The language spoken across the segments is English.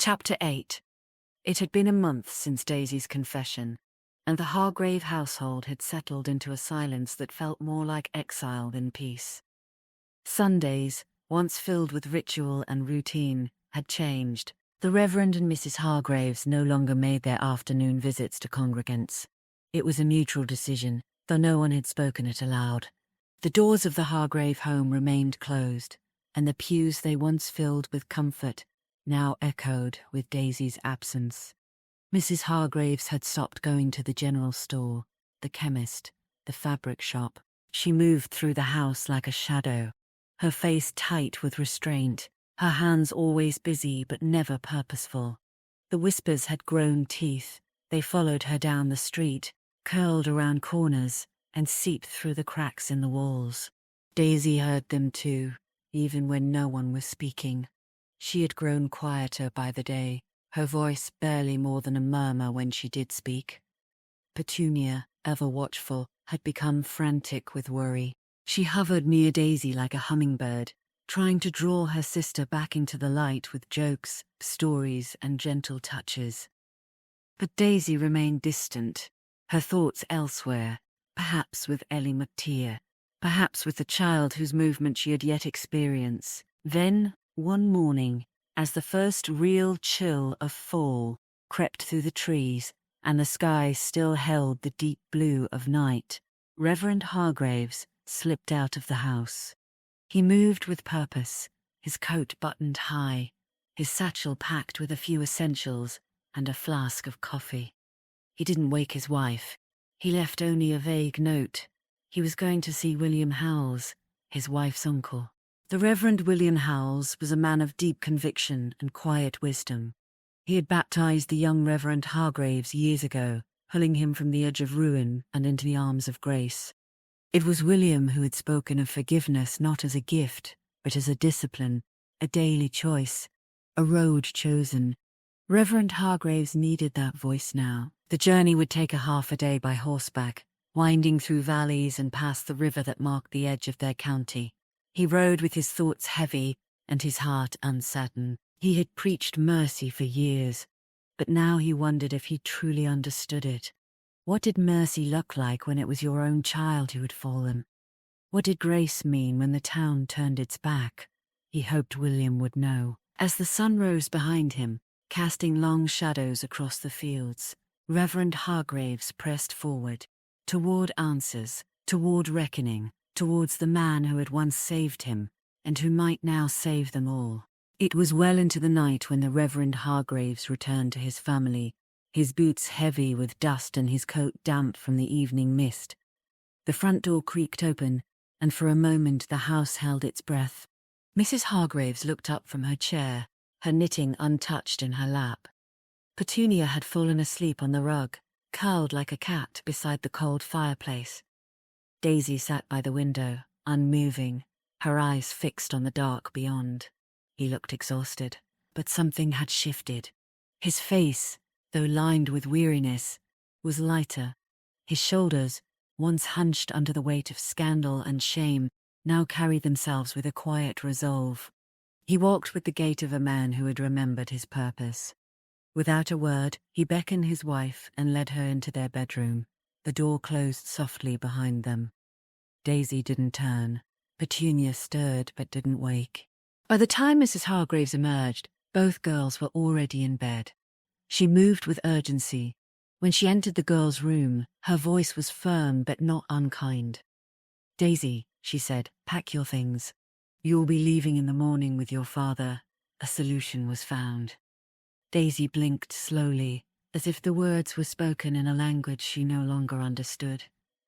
Chapter 8. It had been a month since Daisy's confession, and the Hargrave household had settled into a silence that felt more like exile than peace. Sundays, once filled with ritual and routine, had changed. The Reverend and Mrs. Hargraves no longer made their afternoon visits to congregants. It was a mutual decision, though no one had spoken it aloud. The doors of the Hargrave home remained closed, and the pews they once filled with comfort now echoed with Daisy's absence. Mrs. Hargraves had stopped going to the general store, the chemist, the fabric shop. She moved through the house like a shadow, her face tight with restraint, her hands always busy but never purposeful. The whispers had grown teeth. They followed her down the street, curled around corners, and seeped through the cracks in the walls. Daisy heard them too, even when no one was speaking. She had grown quieter by the day, her voice barely more than a murmur when she did speak. Petunia, ever watchful, had become frantic with worry. She hovered near Daisy like a hummingbird, trying to draw her sister back into the light with jokes, stories, and gentle touches. But Daisy remained distant, her thoughts elsewhere, perhaps with Ellie McTeer, perhaps with the child whose movement she had yet experienced. Then, one morning, as the first real chill of fall crept through the trees and the sky still held the deep blue of night, Reverend Hargraves slipped out of the house. He moved with purpose, his coat buttoned high, his satchel packed with a few essentials and a flask of coffee. He didn't wake his wife. He left only a vague note. He was going to see William Howells, his wife's uncle. The Reverend William Howells was a man of deep conviction and quiet wisdom. He had baptized the young Reverend Hargraves years ago, pulling him from the edge of ruin and into the arms of grace. It was William who had spoken of forgiveness not as a gift, but as a discipline, a daily choice, a road chosen. Reverend Hargraves needed that voice now. The journey would take a half a day by horseback, winding through valleys and past the river that marked the edge of their county. He rode with his thoughts heavy and his heart uncertain. He had preached mercy for years, but now he wondered if he truly understood it. What did mercy look like when it was your own child who had fallen? What did grace mean when the town turned its back? He hoped William would know. As the sun rose behind him, casting long shadows across the fields, Reverend Hargraves pressed forward, toward answers, toward reckoning, towards the man who had once saved him, and who might now save them all. It was well into the night when the Reverend Hargraves returned to his family, his boots heavy with dust and his coat damp from the evening mist. The front door creaked open, and for a moment the house held its breath. Mrs. Hargraves looked up from her chair, her knitting untouched in her lap. Petunia had fallen asleep on the rug, curled like a cat beside the cold fireplace. Daisy sat by the window, unmoving, her eyes fixed on the dark beyond. He looked exhausted, but something had shifted. His face, though lined with weariness, was lighter. His shoulders, once hunched under the weight of scandal and shame, now carried themselves with a quiet resolve. He walked with the gait of a man who had remembered his purpose. Without a word, he beckoned his wife and led her into their bedroom. The door closed softly behind them. Daisy didn't turn. Petunia stirred but didn't wake. By the time Mrs. Hargraves emerged, both girls were already in bed. She moved with urgency. When she entered the girls' room, her voice was firm but not unkind. "Daisy," she said, "pack your things. You'll be leaving in the morning with your father." A solution was found. Daisy blinked slowly, as if the words were spoken in a language she no longer understood.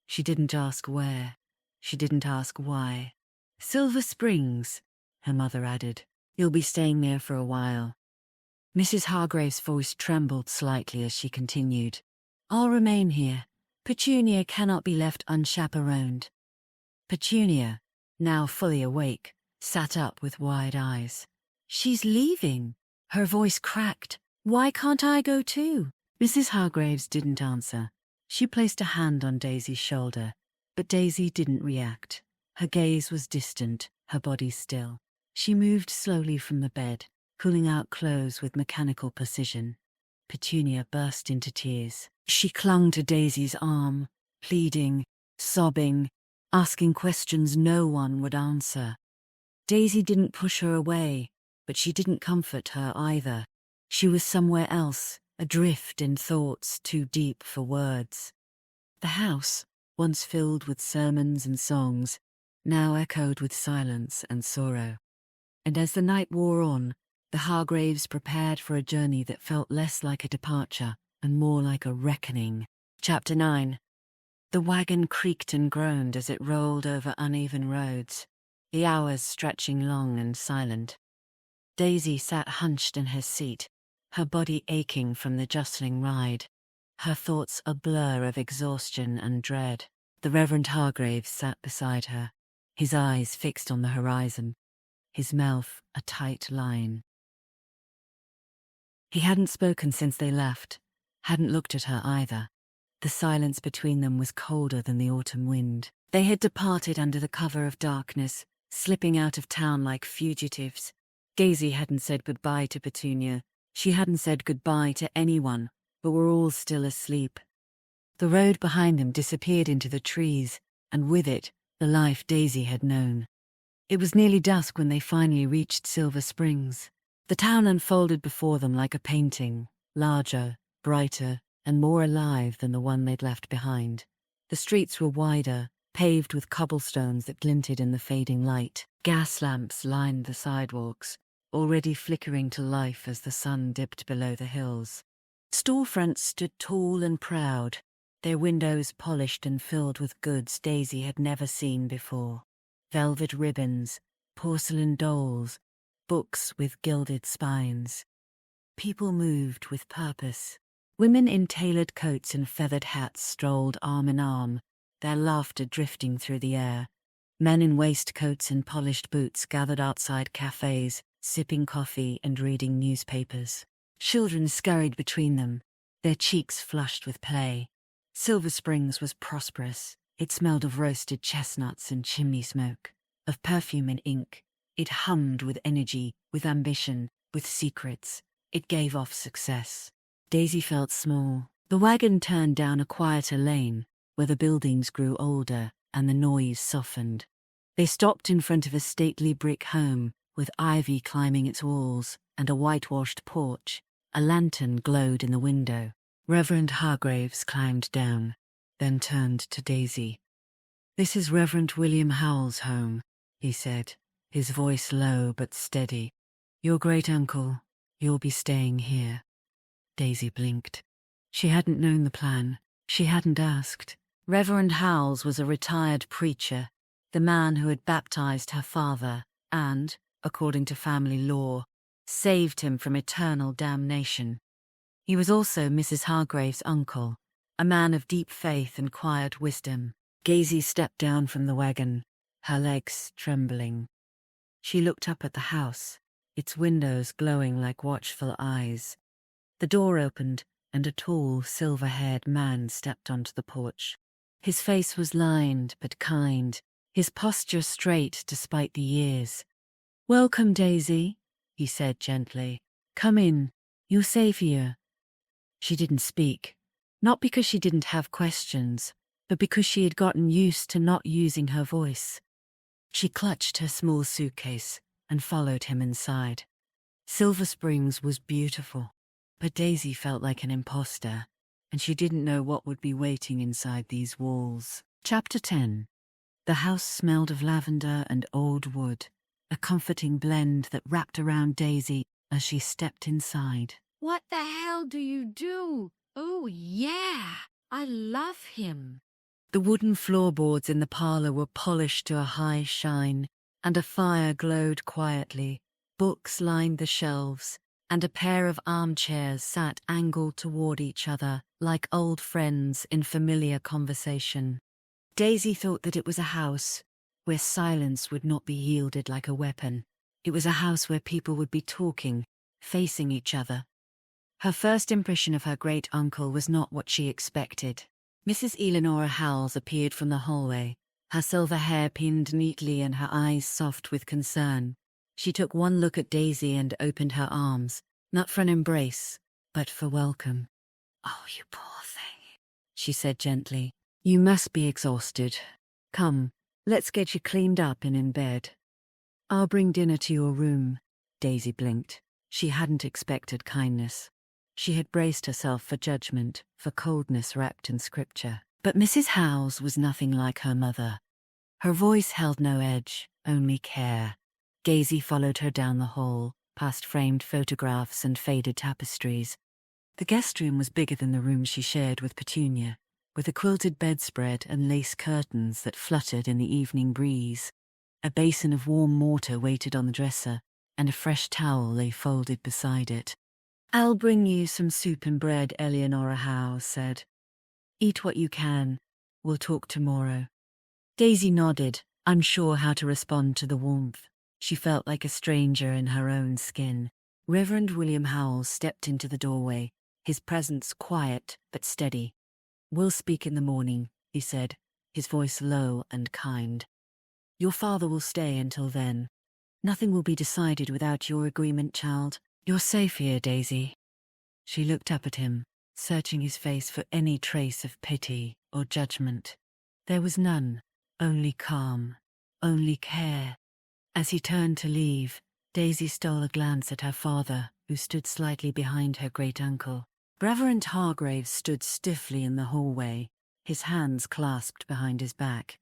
She didn't ask where. She didn't ask why. "Silver Springs," her mother added. "You'll be staying there for a while." Mrs. Hargrave's voice trembled slightly as she continued. "I'll remain here. Petunia cannot be left unchaperoned." Petunia, now fully awake, sat up with wide eyes. "She's leaving." Her voice cracked. "Why can't I go too?" Mrs. Hargraves didn't answer. She placed a hand on Daisy's shoulder, but Daisy didn't react. Her gaze was distant, her body still. She moved slowly from the bed, pulling out clothes with mechanical precision. Petunia burst into tears. She clung to Daisy's arm, pleading, sobbing, asking questions no one would answer. Daisy didn't push her away, but she didn't comfort her either. She was somewhere else, adrift in thoughts too deep for words. The house, once filled with sermons and songs, now echoed with silence and sorrow. And as the night wore on, the Hargraves prepared for a journey that felt less like a departure and more like a reckoning. Chapter 9. The wagon creaked and groaned as it rolled over uneven roads, the hours stretching long and silent. Daisy sat hunched in her seat, her body aching from the jostling ride, her thoughts a blur of exhaustion and dread. The Reverend Hargraves sat beside her, his eyes fixed on the horizon, his mouth a tight line. He hadn't spoken since they left, hadn't looked at her either. The silence between them was colder than the autumn wind. They had departed under the cover of darkness, slipping out of town like fugitives. Daisy hadn't said goodbye to Petunia. She hadn't said goodbye to anyone, but were all still asleep. The road behind them disappeared into the trees, and with it, the life Daisy had known. It was nearly dusk when they finally reached Silver Springs. The town unfolded before them like a painting, larger, brighter, and more alive than the one they'd left behind. The streets were wider, paved with cobblestones that glinted in the fading light. Gas lamps lined the sidewalks, already flickering to life as the sun dipped below the hills. Storefronts stood tall and proud, their windows polished and filled with goods Daisy had never seen before. Velvet ribbons, porcelain dolls, books with gilded spines. People moved with purpose. Women in tailored coats and feathered hats strolled arm in arm, their laughter drifting through the air. Men in waistcoats and polished boots gathered outside cafes, sipping coffee and reading newspapers. Children scurried between them, their cheeks flushed with play. Silver Springs was prosperous. It smelled of roasted chestnuts and chimney smoke, of perfume and ink. It hummed with energy, with ambition, with secrets. It gave off success. Daisy felt small. The wagon turned down a quieter lane, where the buildings grew older and the noise softened. They stopped in front of a stately brick home, with ivy climbing its walls and a whitewashed porch. A lantern glowed in the window. Reverend Hargraves climbed down, then turned to Daisy. "This is Reverend William Howell's home," he said, his voice low but steady. "Your great-uncle, you'll be staying here." Daisy blinked. She hadn't known the plan. She hadn't asked. Reverend Howells was a retired preacher, the man who had baptized her father and, according to family law, saved him from eternal damnation. He was also Mrs. Hargrave's uncle, a man of deep faith and quiet wisdom. Daisy stepped down from the wagon, her legs trembling. She looked up at the house, its windows glowing like watchful eyes. The door opened, and a tall, silver-haired man stepped onto the porch. His face was lined but kind, his posture straight despite the years. "Welcome, Daisy," he said gently. "Come in. You're safe here." She didn't speak, not because she didn't have questions, but because she had gotten used to not using her voice. She clutched her small suitcase and followed him inside. Silver Springs was beautiful, but Daisy felt like an imposter, and she didn't know what would be waiting inside these walls. Chapter 10. The house smelled of lavender and old wood, a comforting blend that wrapped around Daisy as she stepped inside. "What the hell do you do? Oh, yeah, I love him." The wooden floorboards in the parlor were polished to a high shine, and a fire glowed quietly. Books lined the shelves, and a pair of armchairs sat angled toward each other, like old friends in familiar conversation. Daisy thought that it was a house where silence would not be wielded like a weapon. It was a house where people would be talking, facing each other. Her first impression of her great-uncle was not what she expected. Mrs. Eleanor Howells appeared from the hallway, her silver hair pinned neatly and her eyes soft with concern. She took one look at Daisy and opened her arms, not for an embrace, but for welcome. "Oh, you poor thing," she said gently. "You must be exhausted. Come, let's get you cleaned up and in bed." "I'll bring dinner to your room." Daisy blinked. She hadn't expected kindness. She had braced herself for judgment, for coldness wrapped in scripture. But Mrs. Howes was nothing like her mother. Her voice held no edge, only care. Daisy followed her down the hall, past framed photographs and faded tapestries. The guest room was bigger than the room she shared with Petunia, with a quilted bedspread and lace curtains that fluttered in the evening breeze. A basin of warm water waited on the dresser, and a fresh towel lay folded beside it. "I'll bring you some soup and bread," Eleonora Howe said. "Eat what you can. We'll talk tomorrow." Daisy nodded, unsure how to respond to the warmth. She felt like a stranger in her own skin. Reverend William Howells stepped into the doorway, his presence quiet but steady. "We'll speak in the morning," he said, his voice low and kind. "Your father will stay until then. Nothing will be decided without your agreement, child. You're safe here, Daisy." She looked up at him, searching his face for any trace of pity or judgment. There was none, only calm, only care. As he turned to leave, Daisy stole a glance at her father, who stood slightly behind her great-uncle. Reverend Hargraves stood stiffly in the hallway, his hands clasped behind his back.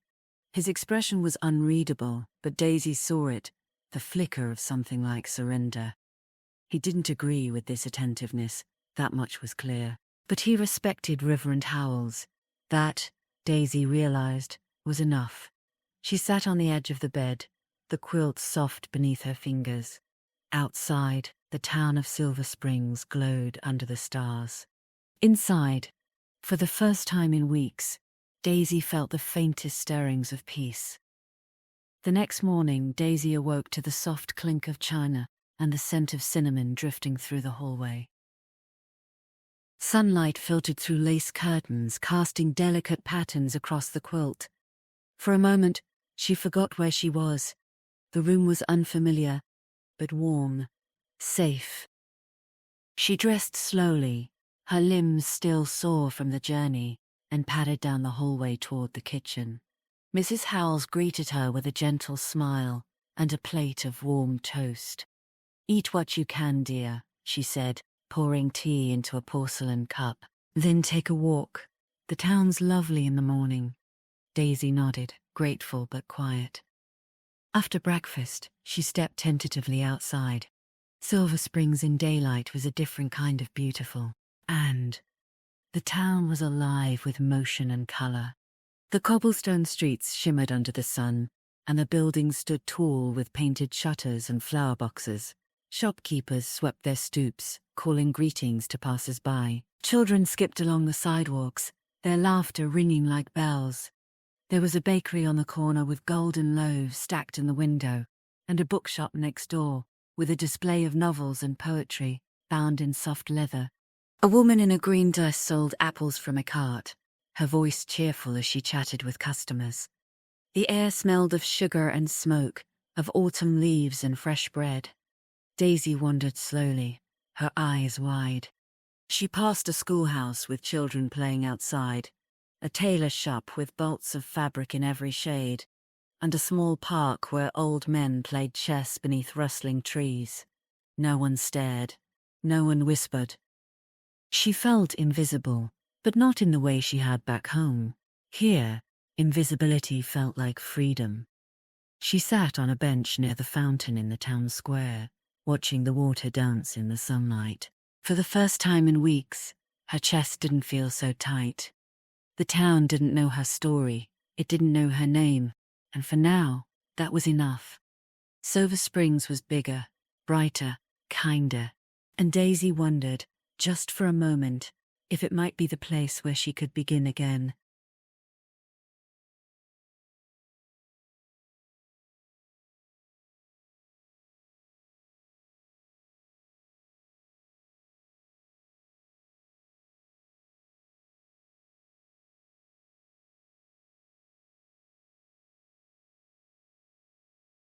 His expression was unreadable, but Daisy saw it, the flicker of something like surrender. He didn't agree with this attentiveness, that much was clear. But he respected Reverend Howells. That, Daisy realized, was enough. She sat on the edge of the bed, the quilt soft beneath her fingers. Outside, the town of Silver Springs glowed under the stars. Inside, for the first time in weeks, Daisy felt the faintest stirrings of peace. The next morning, Daisy awoke to the soft clink of china and the scent of cinnamon drifting through the hallway. Sunlight filtered through lace curtains, casting delicate patterns across the quilt. For a moment, she forgot where she was. The room was unfamiliar, but warm, safe. She dressed slowly, her limbs still sore from the journey, and padded down the hallway toward the kitchen. Mrs. Howells greeted her with a gentle smile and a plate of warm toast. "Eat what you can, dear," she said, pouring tea into a porcelain cup. "Then take a walk. The town's lovely in the morning." Daisy nodded, grateful but quiet. After breakfast, she stepped tentatively outside. Silver Springs in daylight was a different kind of beautiful, and the town was alive with motion and color. The cobblestone streets shimmered under the sun, and the buildings stood tall with painted shutters and flower boxes. Shopkeepers swept their stoops, calling greetings to passers-by. Children skipped along the sidewalks, their laughter ringing like bells. There was a bakery on the corner with golden loaves stacked in the window, and a bookshop next door with a display of novels and poetry bound in soft leather. A woman in a green dress sold apples from a cart, her voice cheerful as she chatted with customers. The air smelled of sugar and smoke, of autumn leaves and fresh bread. Daisy wandered slowly, her eyes wide. She passed a schoolhouse with children playing outside, a tailor shop with bolts of fabric in every shade, and a small park where old men played chess beneath rustling trees. No one stared. No one whispered. She felt invisible, but not in the way she had back home. Here, invisibility felt like freedom. She sat on a bench near the fountain in the town square, watching the water dance in the sunlight. For the first time in weeks, her chest didn't feel so tight. The town didn't know her story, it didn't know her name, and for now, that was enough. Silver Springs was bigger, brighter, kinder, and Daisy wondered, just for a moment, if it might be the place where she could begin again.